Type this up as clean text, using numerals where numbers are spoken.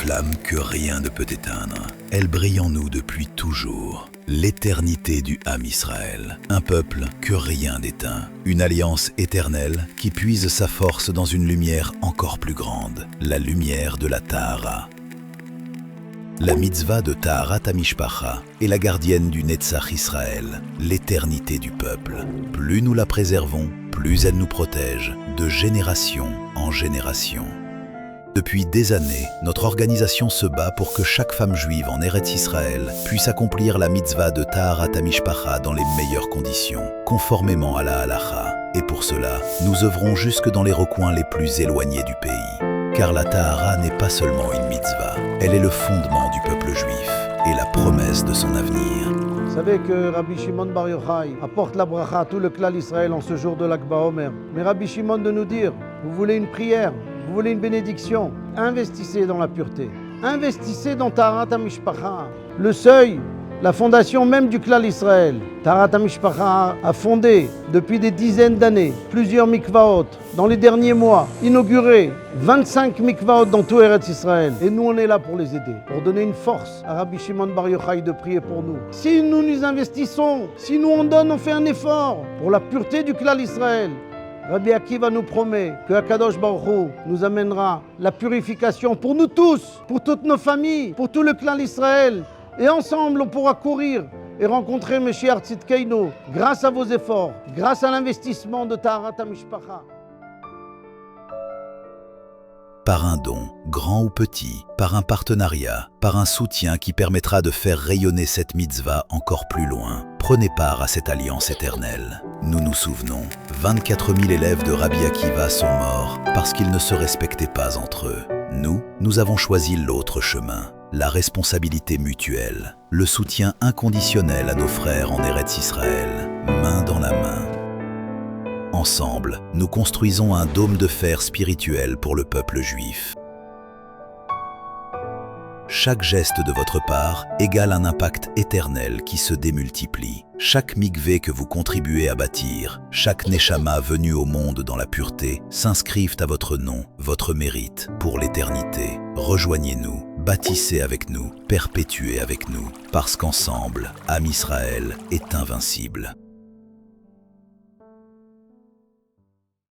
flamme que rien ne peut éteindre. Elle brille en nous depuis toujours. L'éternité du Ham Israël, un peuple que rien n'éteint. Une alliance éternelle qui puise sa force dans une lumière encore plus grande, la lumière de la Tahara. La mitzvah de Taharat HaMishpacha est la gardienne du Netzach Israël, l'éternité du peuple. Plus nous la préservons, plus elle nous protège, de génération en génération. Depuis des années, notre organisation se bat pour que chaque femme juive en Eretz Israël puisse accomplir la mitzvah de Taharat HaMishpacha dans les meilleures conditions, conformément à la halacha. Et pour cela, nous œuvrons jusque dans les recoins les plus éloignés du pays. Car la Tahara n'est pas seulement une mitzvah, elle est le fondement du peuple juif et la promesse de son avenir. Vous savez que Rabbi Shimon Bar Yochai apporte la bracha à tout le clan d'Israël en ce jour de l'Ak BaOmer. Mais Rabbi Shimon de nous dire, vous voulez une prière, vous voulez une bénédiction, investissez dans la pureté. Investissez dans Taharat HaMishpacha, le seuil, la fondation même du clan d'Israël. Taharat HaMishpacha a fondé depuis des dizaines d'années plusieurs mikvaot. Dans les derniers mois, inauguré 25 mikvaot dans tout Eretz Israël. Et nous, on est là pour les aider, pour donner une force à Rabbi Shimon Bar Yochai de prier pour nous. Si nous nous investissons, si nous on donne, on fait un effort pour la pureté du clan d'Israël, Rabbi Akiva nous promet que Akadosh Baruch Hu nous amènera la purification pour nous tous, pour toutes nos familles, pour tout le clan d'Israël. Et ensemble, on pourra courir et rencontrer Meshiach Tzidkeinu grâce à vos efforts, grâce à l'investissement de Taharat HaMishpacha. Par un don, grand ou petit, par un partenariat, par un soutien qui permettra de faire rayonner cette mitzvah encore plus loin. Prenez part à cette alliance éternelle. Nous nous souvenons, 24 000 élèves de Rabbi Akiva sont morts parce qu'ils ne se respectaient pas entre eux. Nous avons choisi l'autre chemin, la responsabilité mutuelle, le soutien inconditionnel à nos frères en Eretz Israël, main dans la main. Ensemble, nous construisons un dôme de fer spirituel pour le peuple juif. Chaque geste de votre part égale un impact éternel qui se démultiplie. Chaque mikvé que vous contribuez à bâtir, chaque neshama venu au monde dans la pureté, s'inscrivent à votre nom, votre mérite, pour l'éternité. Rejoignez-nous, bâtissez avec nous, perpétuez avec nous, parce qu'ensemble, Ham Israël est invincible.